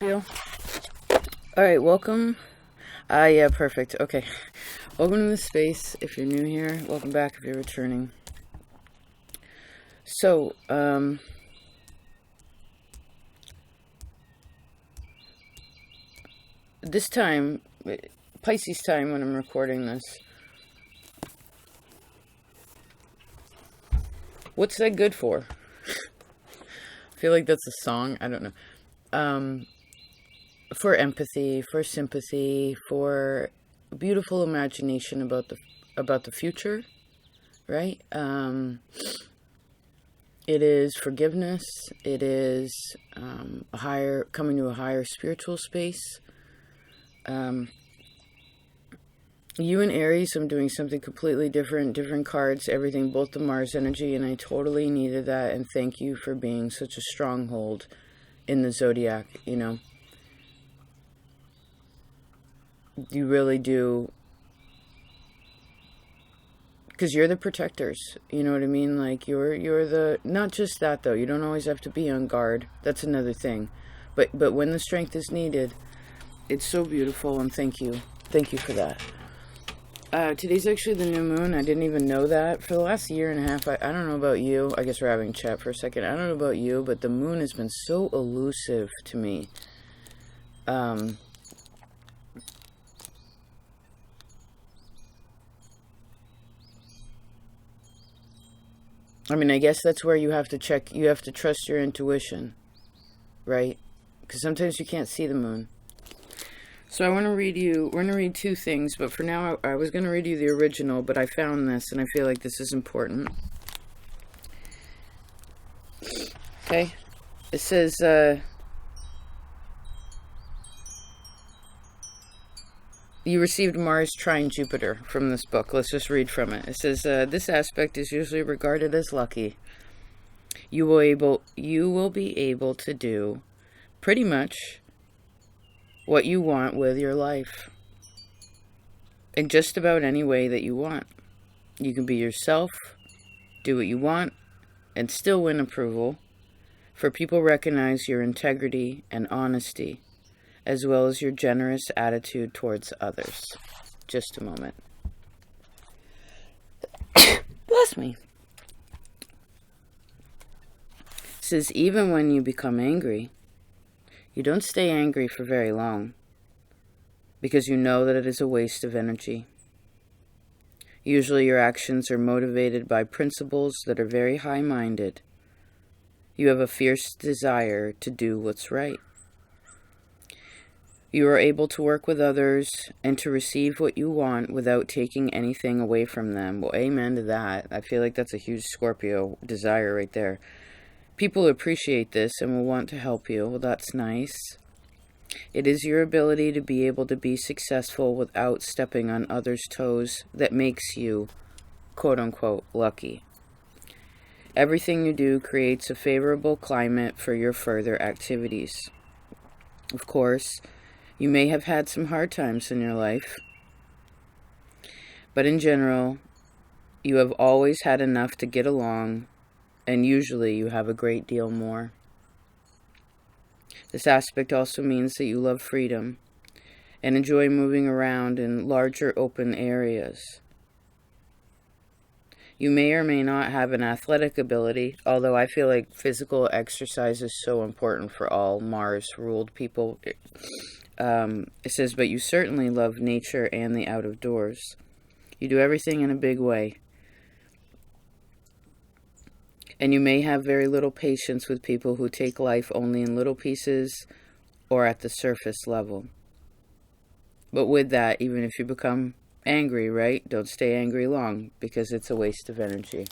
All right, welcome. Yeah, perfect. Okay, welcome to this space. If you're new here, welcome back. If you're returning, so this time, Pisces time, when I'm recording this, what's that good for? I feel like that's a song. I don't know. For empathy, for sympathy, for beautiful imagination about the future, right? It is forgiveness. It is coming to a higher spiritual space. You and Aries, I'm doing something completely different cards, everything, both the Mars energy, and I totally needed that, and thank you for being such a stronghold in the zodiac, you know. You really do, because you're the protectors, you know what I mean? Like, you're the, not just that though, you don't always have to be on guard, that's another thing, but when the strength is needed, it's so beautiful, and thank you for that. Today's actually the new moon. I didn't even know that. For the last year and a half, I don't know about you. I guess we're having chat for a second. I don't know about you, but the moon has been so elusive to me. I mean, I guess that's where you have to check. You have to trust your intuition, right? Because sometimes you can't see the moon. So I want to read you, we're going to read two things, but for now I was going to read you the original, but I found this and I feel like this is important. Okay. It says, you received Mars trine Jupiter from this book. Let's just read from it. It says, this aspect is usually regarded as lucky. You will be able to do pretty much what you want with your life in just about any way that you want. You can be yourself, do what you want, and still win approval, for people recognize your integrity and honesty, as well as your generous attitude towards others. Just a moment. Bless me. It says, even when you become angry, you don't stay angry for very long, because you know that it is a waste of energy. Usually your actions are motivated by principles that are very high-minded. You have a fierce desire to do what's right. You are able to work with others and to receive what you want without taking anything away from them. Well, amen to that. I feel like that's a huge Scorpio desire right there. People appreciate this and will want to help you. Well, that's nice. It is your ability to be able to be successful without stepping on others' toes that makes you, quote-unquote, lucky. Everything you do creates a favorable climate for your further activities. Of course, you may have had some hard times in your life, but in general, you have always had enough to get along, and usually you have a great deal more. This aspect also means that you love freedom and enjoy moving around in larger open areas. You may or may not have an athletic ability, although I feel like physical exercise is so important for all Mars-ruled people. It says, but you certainly love nature and the out of doors. You do everything in a big way. And you may have very little patience with people who take life only in little pieces or at the surface level. But with that, even if you become angry, right? Don't stay angry long, because it's a waste of energy.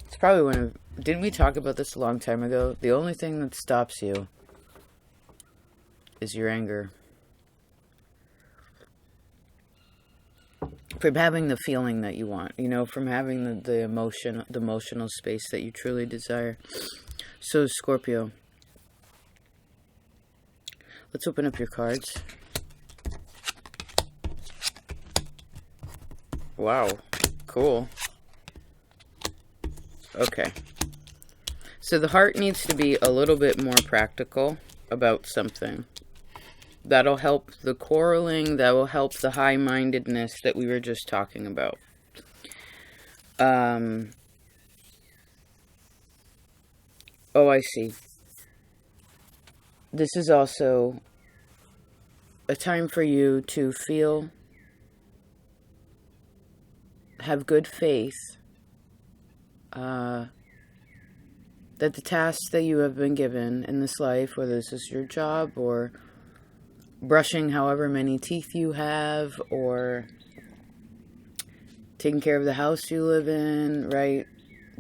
It's probably one of... Didn't we talk about this a long time ago? The only thing that stops you is your anger. From having the feeling that you want, you know, from having the emotional space that you truly desire. So, Scorpio, let's open up your cards. Wow, cool. Okay. So the heart needs to be a little bit more practical about something. That'll help the quarreling. That will help the high-mindedness that we were just talking about. Oh, I see. This is also a time for you to have good faith that the tasks that you have been given in this life, whether this is your job or brushing however many teeth you have, or taking care of the house you live in, right?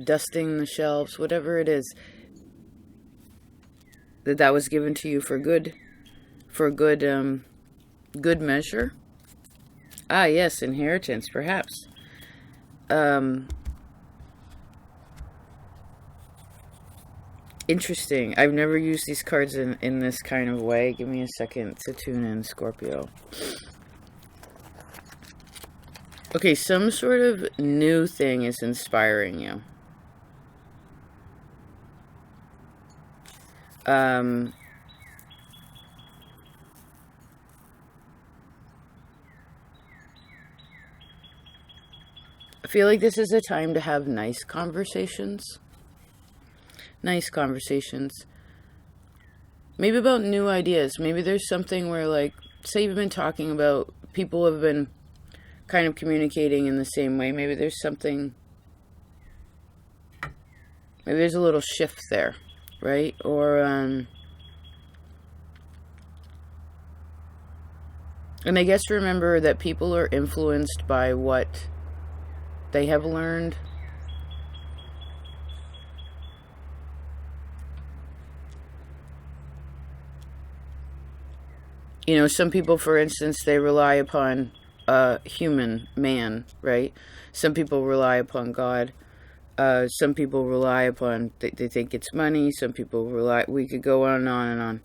Dusting the shelves, whatever it is, that was given to you for good measure. Ah, yes, inheritance, perhaps. Interesting. I've never used these cards in this kind of way. Give me a second to tune in, Scorpio. Okay, some sort of new thing is inspiring you. I feel like this is a time to have nice conversations. Nice conversations. Maybe about new ideas. Maybe there's something where, like, say you've been talking about, people have been kind of communicating in the same way. Maybe there's something, maybe there's a little shift there, right? Or, and I guess remember that people are influenced by what they have learned. You know, some people, for instance, they rely upon a human man, right? Some people rely upon God. Some people rely upon, they think it's money. Some people rely, we could go on and on and on.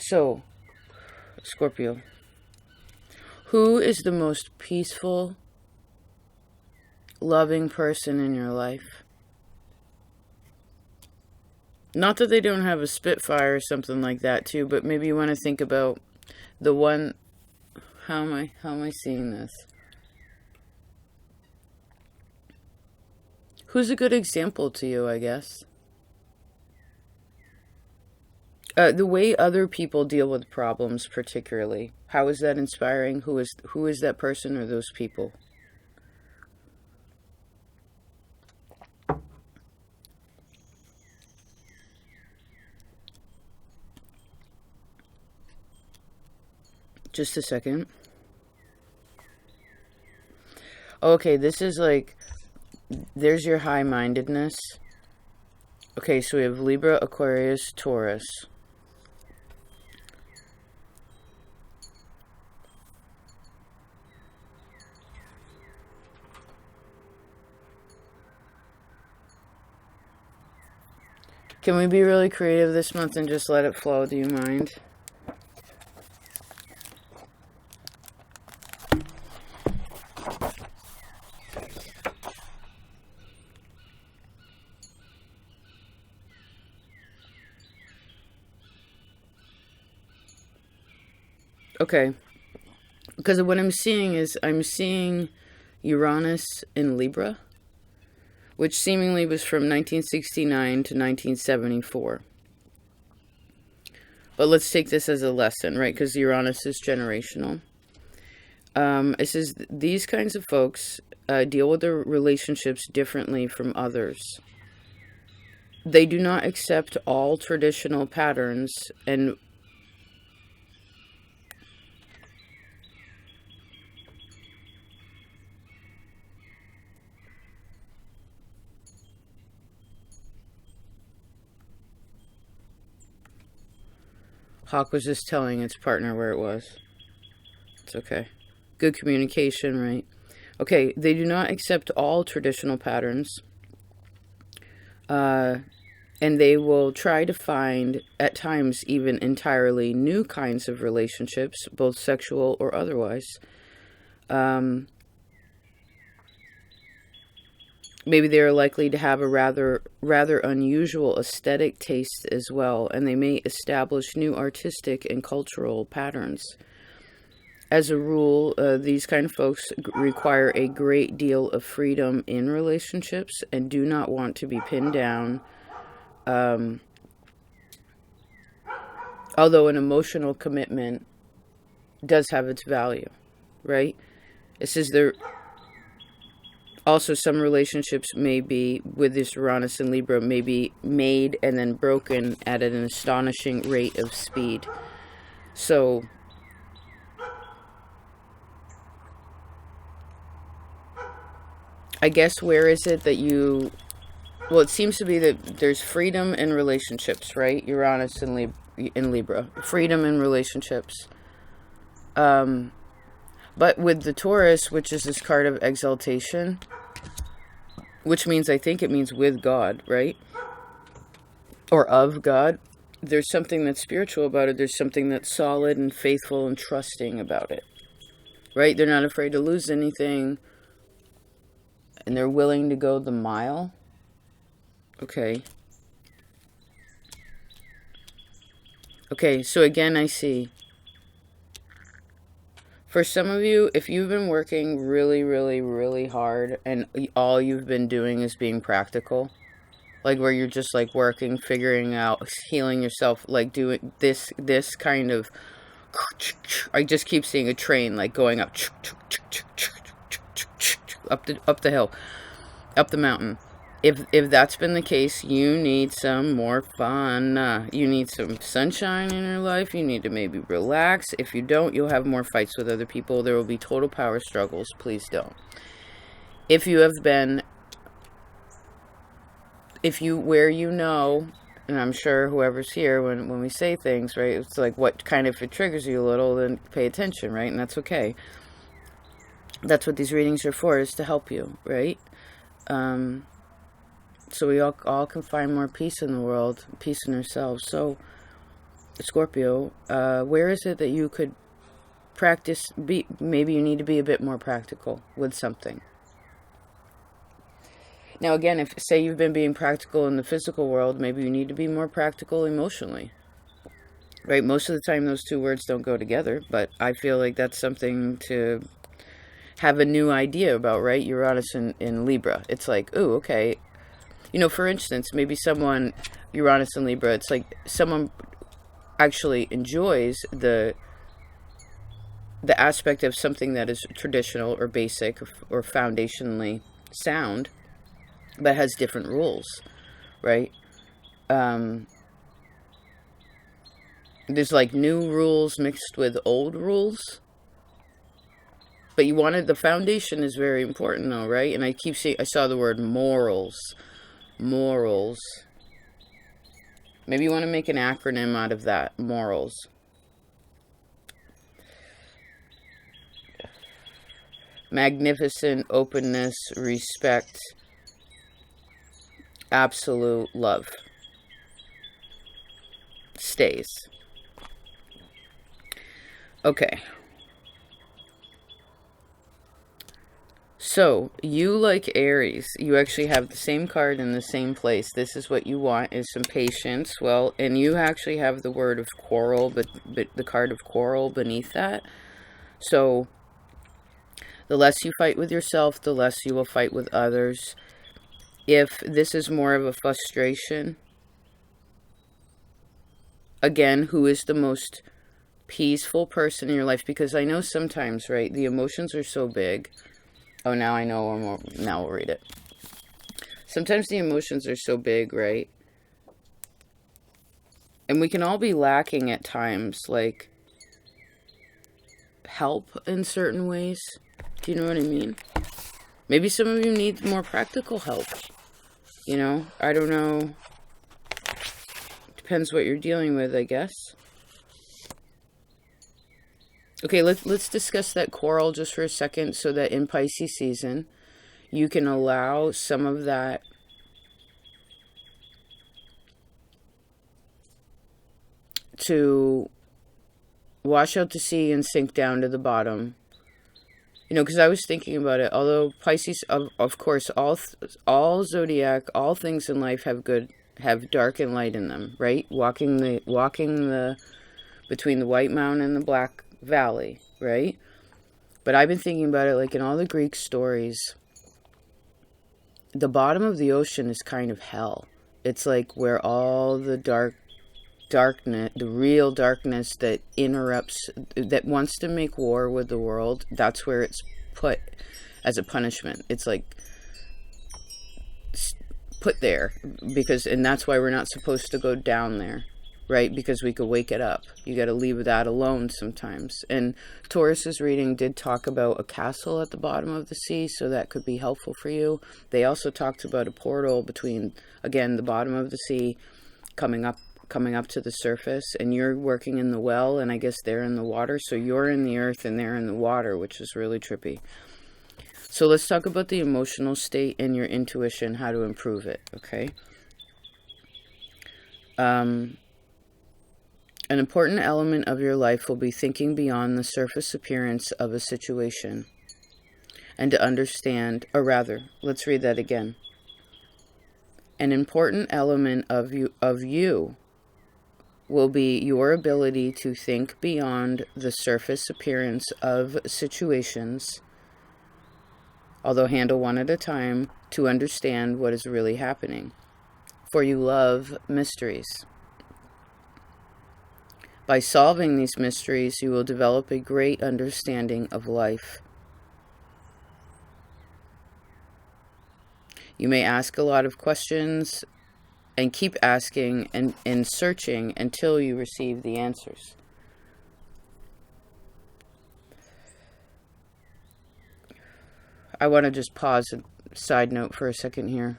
So, Scorpio, who is the most peaceful, loving person in your life? Not that they don't have a Spitfire or something like that too, but maybe you want to think about the one. How am I seeing this? Who's a good example to you, I guess? The way other people deal with problems, particularly. How is that inspiring? Who is that person or those people? Just a second. Okay, this is like, there's your high-mindedness. Okay, so we have Libra, Aquarius, Taurus. Can we be really creative this month and just let it flow? Do you mind? Okay. Because what I'm seeing is, I'm seeing Uranus in Libra, which seemingly was from 1969 to 1974. But let's take this as a lesson, right? Because Uranus is generational. It says these kinds of folks deal with their relationships differently from others. They do not accept all traditional patterns and Hawk was just telling its partner where it was. It's okay. Good communication, right? Okay, they do not accept all traditional patterns. And they will try to find, at times, even entirely new kinds of relationships, both sexual or otherwise. Maybe they are likely to have a rather unusual aesthetic taste as well, and they may establish new artistic and cultural patterns. As a rule, these kind of folks require a great deal of freedom in relationships and do not want to be pinned down. Although an emotional commitment does have its value, right? It says there also some relationships may be, with this Uranus and Libra, may be made and then broken at an astonishing rate of speed. So I guess where is it that you... Well, it seems to be that there's freedom in relationships, right? Uranus and Libra. Freedom in relationships. But with the Taurus, which is this card of exaltation, which means, I think it means with God, right? Or of God. There's something that's spiritual about it. There's something that's solid and faithful and trusting about it, right? They're not afraid to lose anything. And they're willing to go the mile. Okay. Okay, so again, I see. For some of you, if you've been working really, really, really hard and all you've been doing is being practical, like where you're just like working, figuring out, healing yourself, like doing this kind of, I just keep seeing a train like going up the hill, up the mountain. If that's been the case, you need some more fun. You need some sunshine in your life. You need to maybe relax. If you don't, you'll have more fights with other people. There will be total power struggles. Please don't. If you have been, where you know, and I'm sure whoever's here, when we say things, right, it's like what kind of, if it triggers you a little, then pay attention, right? And that's okay. That's what these readings are for, is to help you, right? So we all can find more peace in the world, peace in ourselves. So, Scorpio, where is it that you could practice, maybe you need to be a bit more practical with something. Now again, if say you've been being practical in the physical world, maybe you need to be more practical emotionally. Right? Most of the time those two words don't go together, but I feel like that's something to have a new idea about, right? Uranus in Libra. It's like, ooh, okay. You know, for instance, maybe someone, Uranus and Libra, it's like someone actually enjoys the aspect of something that is traditional or basic or foundationally sound, but has different rules, right? There's like new rules mixed with old rules. But you wanted, the foundation is very important though, right? And I keep seeing, I saw the word morals. Morals. Maybe you want to make an acronym out of that. Morals. Magnificent, openness, respect, absolute love. Stays. Okay. So, you like Aries, you actually have the same card in the same place. This is what you want, is some patience. Well, and you actually have the word of quarrel, but the card of quarrel beneath that. So, the less you fight with yourself, the less you will fight with others. If this is more of a frustration, again, who is the most peaceful person in your life? Because I know sometimes, right, the emotions are so big. Oh, now I know. Now we'll read it. Sometimes the emotions are so big, right? And we can all be lacking at times, like, help in certain ways. Do you know what I mean? Maybe some of you need more practical help. You know, I don't know. Depends what you're dealing with, I guess. Okay, let's discuss that quarrel just for a second, so that in Pisces season, you can allow some of that to wash out to sea and sink down to the bottom. Because I was thinking about it. Although Pisces, of course, all zodiac, all things in life have dark and light in them, right? Walking the between the White Mountain and the Black Valley, right? But I've been thinking about it, like in all the Greek stories, the bottom of the ocean is kind of hell. It's like where all the darkness, the real darkness that interrupts, that wants to make war with the world, that's where it's put as a punishment. It's like put there and that's why we're not supposed to go down there, right? Because we could wake it up. You got to leave that alone sometimes. And Taurus's reading did talk about a castle at the bottom of the sea, so that could be helpful for you. They also talked about a portal between, again, the bottom of the sea coming up to the surface, and you're working in the well, and I guess they're in the water, so you're in the earth and they're in the water, which is really trippy. So let's talk about the emotional state and your intuition, how to improve it, okay? An important element of your life will be thinking beyond the surface appearance of a situation and to understand, or rather, let's read that again. An important element of you will be your ability to think beyond the surface appearance of situations, although handle one at a time, to understand what is really happening. For you love mysteries. By solving these mysteries, you will develop a great understanding of life. You may ask a lot of questions and keep asking and searching until you receive the answers. I want to just pause a side note for a second here.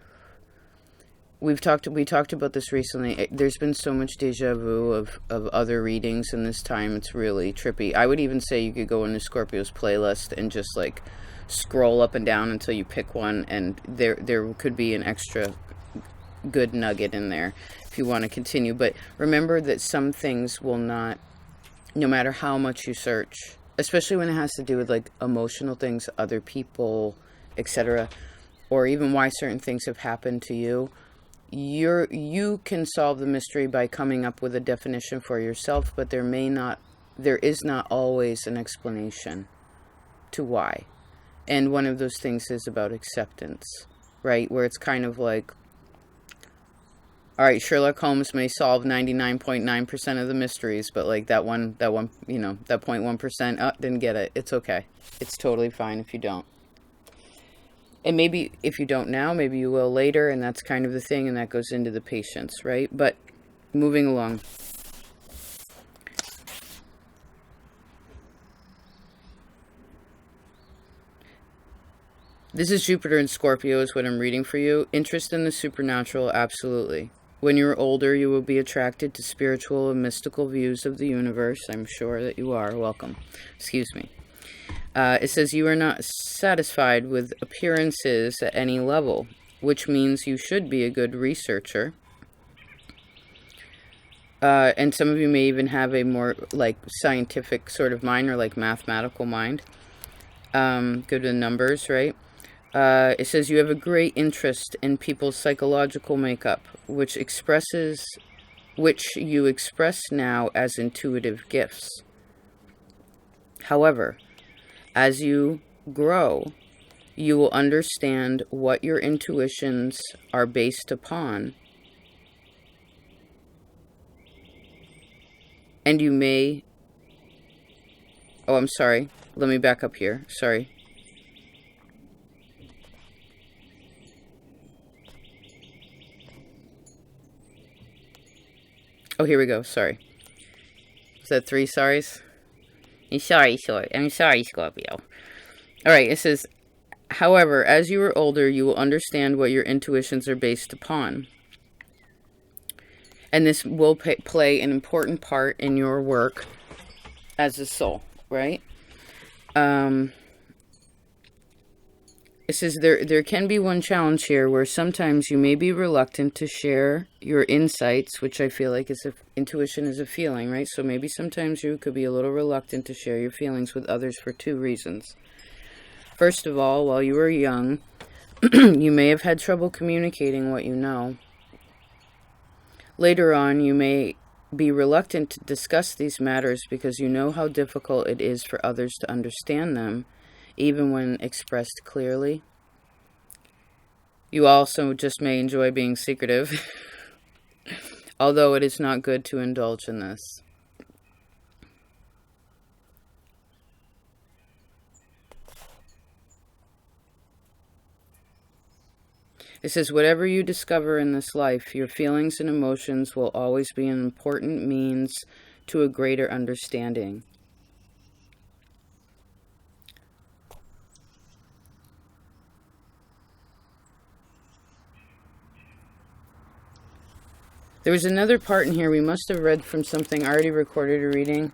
We talked about this recently. There's been so much deja vu of other readings in this time. It's really trippy. I would even say you could go into Scorpio's playlist and just like scroll up and down until you pick one, and there could be an extra good nugget in there if you want to continue. But remember that some things will not, no matter how much you search, especially when it has to do with like emotional things, other people, etc., or even why certain things have happened to you. You can solve the mystery by coming up with a definition for yourself, but there is not always an explanation to why. And one of those things is about acceptance, right? Where it's kind of like, all right, Sherlock Holmes may solve 99.9% of the mysteries, but like that 0.1%, didn't get it. It's okay. It's totally fine if you don't. And maybe if you don't now, maybe you will later, and that's kind of the thing, and that goes into the patience, right? But moving along. This is Jupiter in Scorpio is what I'm reading for you. Interest in the supernatural, absolutely. When you're older, you will be attracted to spiritual and mystical views of the universe. I'm sure that you are. Welcome. Excuse me. It says you are not satisfied with appearances at any level, which means you should be a good researcher. And some of you may even have a more like scientific sort of mind, or like mathematical mind. Good with numbers, right? It says you have a great interest in people's psychological makeup, which you express now as intuitive gifts. However, as you grow, you will understand what your intuitions are based upon, and you may... Oh, I'm sorry. Let me back up here. Sorry. Oh, here we go. Sorry. Is that 3 sorries? I'm sorry, Scorpio. Alright, it says, however, as you are older, you will understand what your intuitions are based upon. And this will play an important part in your work as a soul, right? It says there can be one challenge here where sometimes you may be reluctant to share your insights, which I feel like intuition is a feeling, right? So maybe sometimes you could be a little reluctant to share your feelings with others for 2 reasons. First of all, while you were young, you may have had trouble communicating what you know. Later on, you may be reluctant to discuss these matters because you know how difficult it is for others to understand them, even when expressed clearly. You also just may enjoy being secretive, although it is not good to indulge in this. It says, whatever you discover in this life, your feelings and emotions will always be an important means to a greater understanding. There was another part in here we must have read from something I already recorded a reading.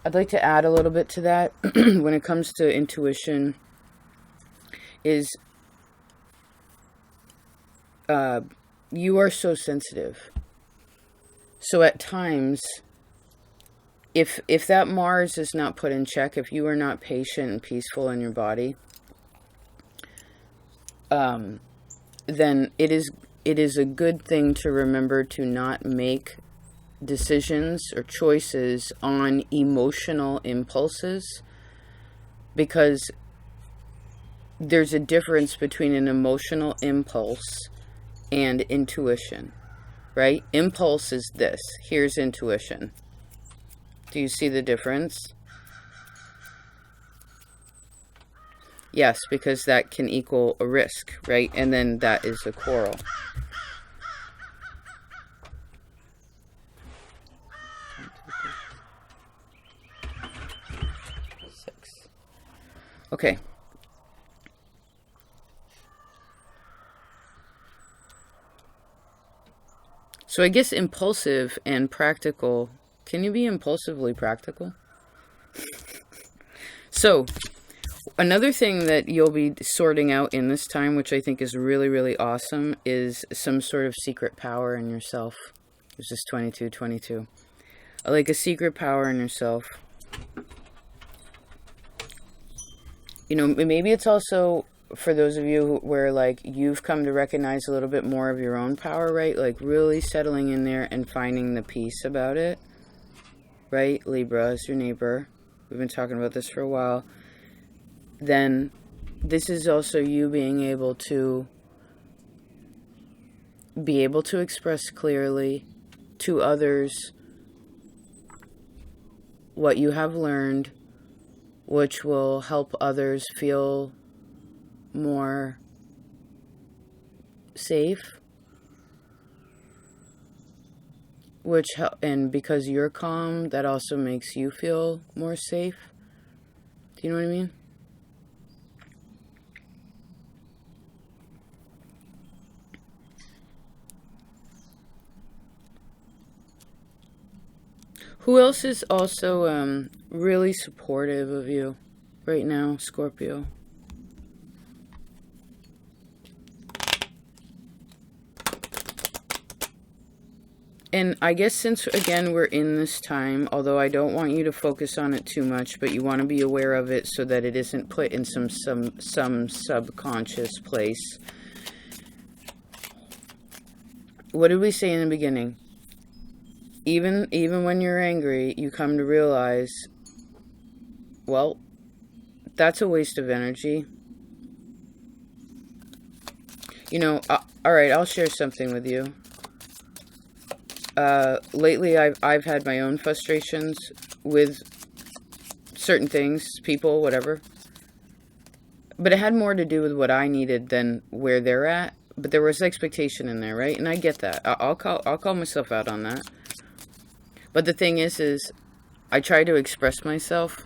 I'd like to add a little bit to that when it comes to intuition. Is you are so sensitive. So at times, if that Mars is not put in check, if you are not patient and peaceful in your body, then it is a good thing to remember to not make decisions or choices on emotional impulses, because there's a difference between an emotional impulse and intuition, right? Impulse is this. Here's intuition. Do you see the difference? Yes, because that can equal a risk, right? And then that is a quarrel. Okay. So I guess impulsive and practical. Can you be impulsively practical? So another thing that you'll be sorting out in this time, which I think is really, really awesome, is some sort of secret power in yourself. It's just 22. Like a secret power in yourself. You know, maybe it's also for those of you where, like, you've come to recognize a little bit more of your own power, right? Like, really settling in there and finding the peace about it, right? Libra is your neighbor. We've been talking about this for a while. Then this is also you being able to express clearly to others what you have learned, which will help others feel more safe, and because you're calm, that also makes you feel more safe. Do you know what I mean? Who else is also really supportive of you right now, Scorpio? And I guess since, again, we're in this time, although I don't want you to focus on it too much, but you want to be aware of it so that it isn't put in some subconscious place. What did we say in the beginning? Even when you're angry, you come to realize, well, that's a waste of energy. You know, all right, I'll share something with you. Lately, I've had my own frustrations with certain things, people, whatever. But it had more to do with what I needed than where they're at. But there was expectation in there, right? And I get that. I'll call myself out on that. But the thing is I try to express myself.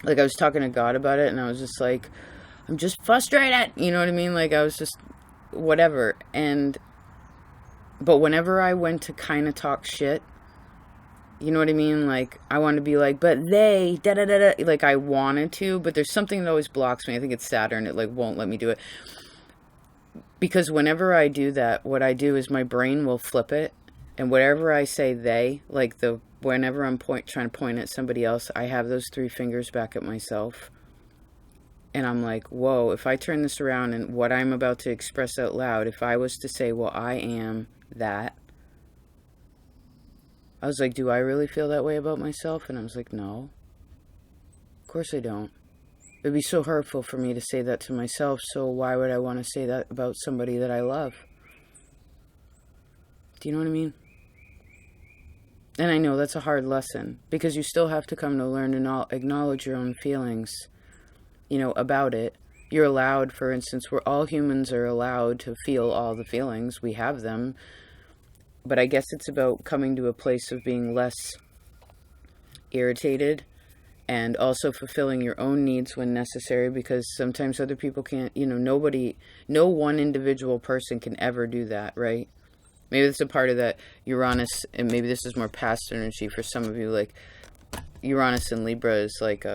Like, I was talking to God about it, and I was just like, I'm just frustrated. You know what I mean? Like, I was just whatever. But whenever I went to kind of talk shit, you know what I mean? Like, I want to be like, but they, da-da-da-da. Like, I wanted to, but there's something that always blocks me. I think it's Saturn. It, like, won't let me do it. Because whenever I do that, what I do is my brain will flip it. And whatever I say they, like, whenever I'm trying to point at somebody else, I have those three fingers back at myself. And I'm like, whoa, if I turn this around and what I'm about to express out loud, if I was to say, well, I am that, I was like, do I really feel that way about myself? And I was like, no, of course I don't. It'd be so hurtful for me to say that to myself, so why would I want to say that about somebody that I love? Do you know what I mean? And I know that's a hard lesson, because you still have to come to learn to acknowledge your own feelings, about it. You're allowed, for instance, all humans are allowed to feel all the feelings. We have them. But I guess it's about coming to a place of being less irritated and also fulfilling your own needs when necessary, because sometimes other people can't, no one individual person can ever do that, right? Maybe it's a part of that Uranus, and maybe this is more past energy for some of you, like Uranus and Libra is like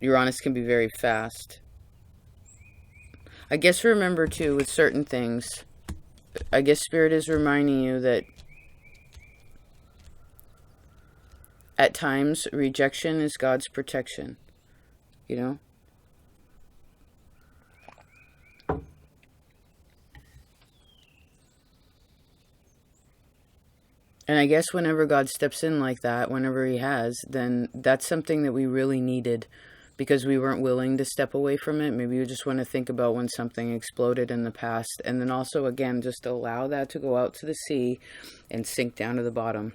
Uranus can be very fast. I guess remember too, with certain things, I guess Spirit is reminding you that at times rejection is God's protection, And I guess whenever God steps in like that, whenever he has, then that's something that we really needed, because we weren't willing to step away from it. Maybe you just want to think about when something exploded in the past. And then also, again, just allow that to go out to the sea and sink down to the bottom.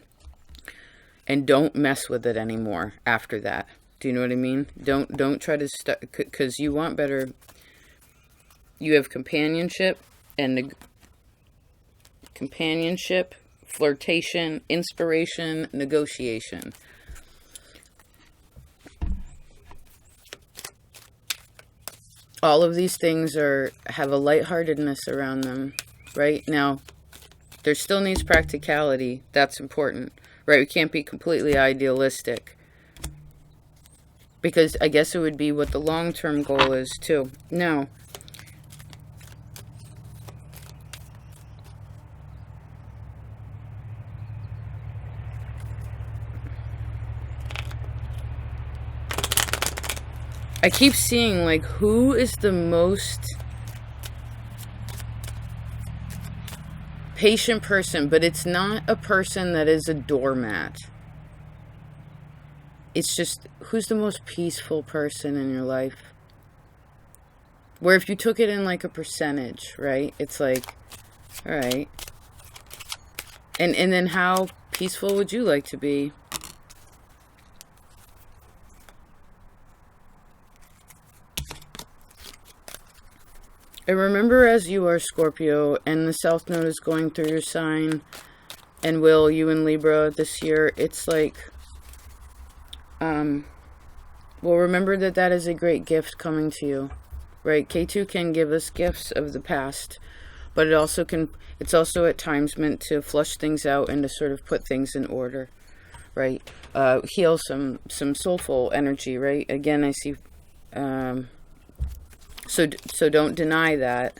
And don't mess with it anymore after that. Do you know what I mean? Don't try to because you want better. You have companionship and flirtation, inspiration, negotiation. All of these things have a lightheartedness around them, right? Now, there still needs practicality. That's important, right? We can't be completely idealistic, because I guess it would be what the long-term goal is too. Now, I keep seeing, like, who is the most patient person, but it's not a person that is a doormat. It's just, who's the most peaceful person in your life? Where if you took it in like a percentage, right? It's like, all right. And then how peaceful would you like to be? And remember, as you are Scorpio and the South Node is going through your sign, and Will, you in Libra this year, it's like, well, remember that is a great gift coming to you, right? K2 can give us gifts of the past, but it's also at times meant to flush things out and to sort of put things in order, right? Heal some soulful energy, right? Again, I see, So don't deny that.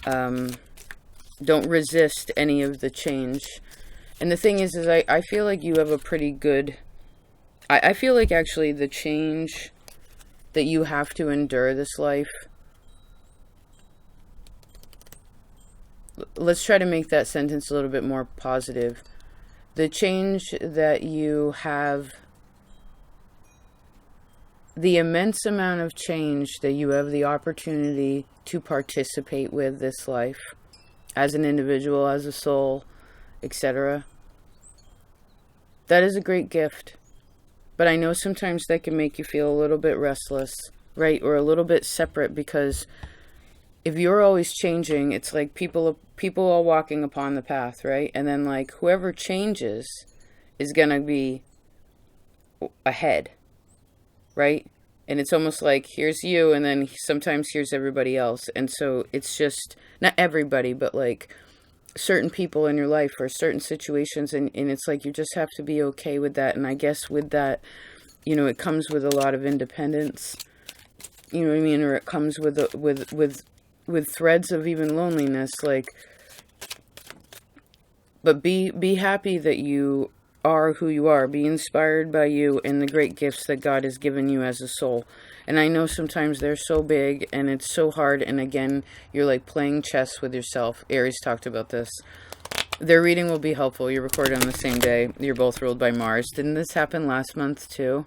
Don't resist any of the change. And the thing is I feel like you have a pretty good... I feel like actually the change that you have to endure this life... Let's try to make that sentence a little bit more positive. The change that you have... The immense amount of change that you have the opportunity to participate with this life, as an individual, as a soul, etc. That is a great gift. But I know sometimes that can make you feel a little bit restless, right? Or a little bit separate, because if you're always changing, it's like people are walking upon the path, right? And then like whoever changes is going to be ahead. Right? And it's almost like, here's you, and then sometimes here's everybody else. And so it's just, not everybody, but like certain people in your life or certain situations. And it's like, you just have to be okay with that. And I guess with that, it comes with a lot of independence. You know what I mean? Or it comes with threads of even loneliness. Like, but be happy that you are who you are. Be inspired by you and the great gifts that God has given you as a soul. And I know sometimes they're so big and it's so hard. And again, you're like playing chess with yourself. Aries talked about this. Their reading will be helpful. You're recorded on the same day. You're both ruled by Mars. Didn't this happen last month too?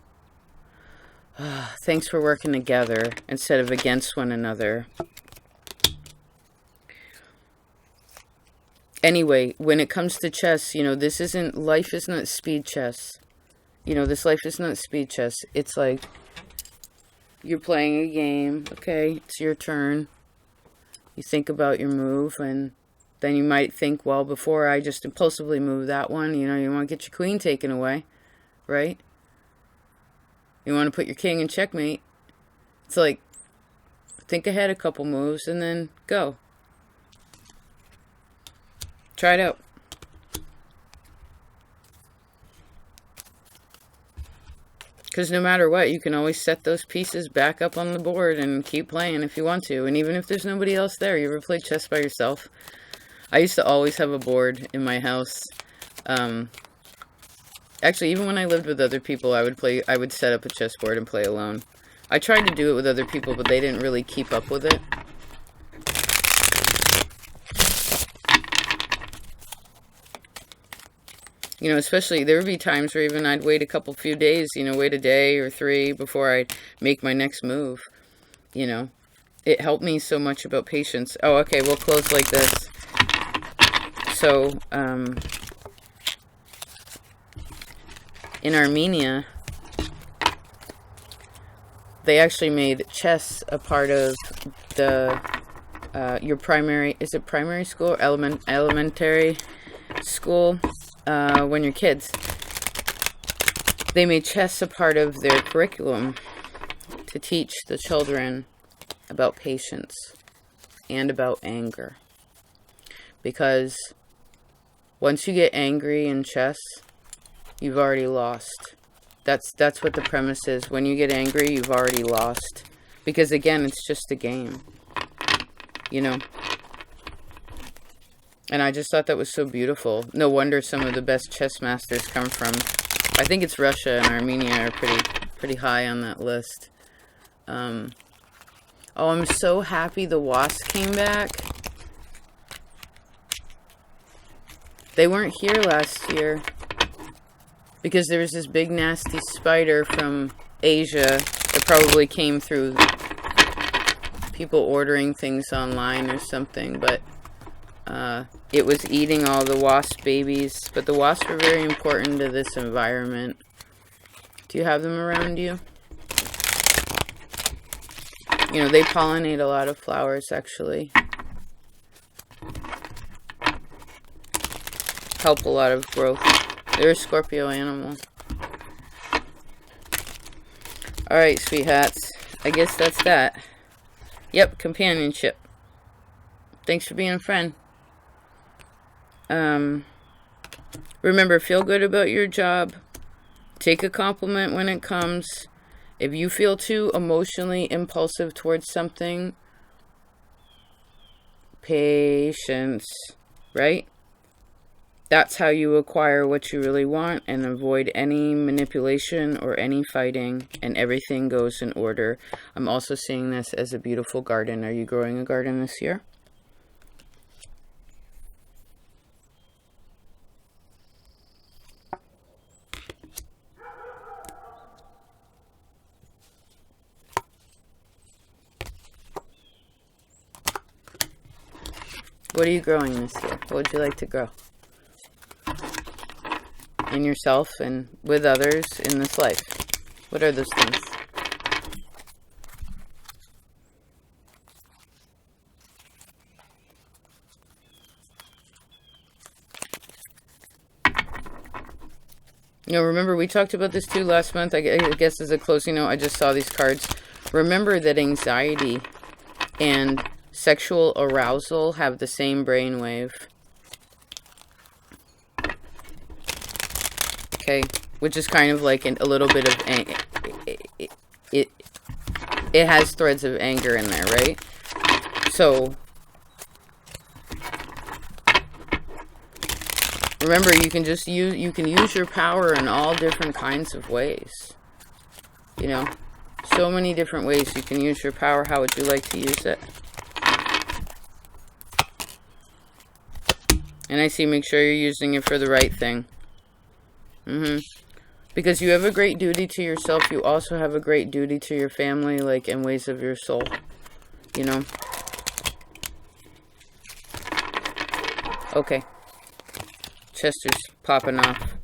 Thanks for working together instead of against one another. Anyway, when it comes to chess, you know, this isn't, life is not speed chess. You know, this life is not speed chess. It's like you're playing a game. Okay, it's your turn. You think about your move, and then you might think, well, before I just impulsively move that one, you know, you want to get your queen taken away, right? You want to put your king in checkmate. It's like, think ahead a couple moves and then go. Try it out. Because no matter what, you can always set those pieces back up on the board and keep playing if you want to. And even if there's nobody else there, you ever play chess by yourself? I used to always have a board in my house. Actually, even when I lived with other people, I would set up a chessboard and play alone. I tried to do it with other people, but they didn't really keep up with it. You know, especially, there would be times where even I'd wait a few days, you know, wait a day or 3 before I'd make my next move. You know, it helped me so much about patience. Oh, okay, we'll close like this. So, in Armenia, they actually made chess a part of the, your primary, is it primary school? Elementary school? When you're kids. They made chess a part of their curriculum to teach the children about patience and about anger. Because once you get angry in chess, you've already lost. That's what the premise is. When you get angry, you've already lost. Because again, it's just a game. You know? And I just thought that was so beautiful. No wonder some of the best chess masters come from, I think it's Russia and Armenia are pretty high on that list. Oh, I'm so happy the wasps came back. They weren't here last year because there was this big nasty spider from Asia that probably came through people ordering things online or something, but it was eating all the wasp babies. But the wasps are very important to this environment. Do you have them around you? You know, they pollinate a lot of flowers, actually. Help a lot of growth. They're a Scorpio animal. Alright, sweethearts. I guess that's that. Yep, companionship. Thanks for being a friend. Remember, feel good about your job. Take a compliment when it comes. If you feel too emotionally impulsive towards something, patience, right? That's how you acquire what you really want and avoid any manipulation or any fighting, and everything goes in order. I'm also seeing this as a beautiful garden. Are you growing a garden this year? What are you growing this year? What would you like to grow? In yourself and with others in this life. What are those things? You know, remember, we talked about this too last month. I guess as a closing note, I just saw these cards. Remember that anxiety and sexual arousal have the same brainwave. Okay, which is kind of like a little bit of it has threads of anger in there, right? So Remember, you can use your power in all different kinds of ways. You know, so many different ways you can use your power. How would you like to use it? And I see, make sure you're using it for the right thing. Because you have a great duty to yourself. You also have a great duty to your family, like in ways of your soul. You know? Okay. Chester's popping off.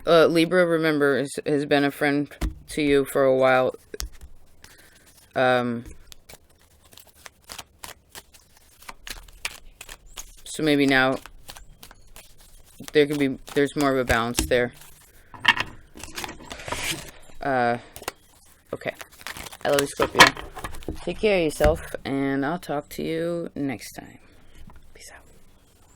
Libra, remember, has been a friend to you for a while. So maybe now there's more of a balance there. Okay. I love you, Scorpio. Take care of yourself, and I'll talk to you next time.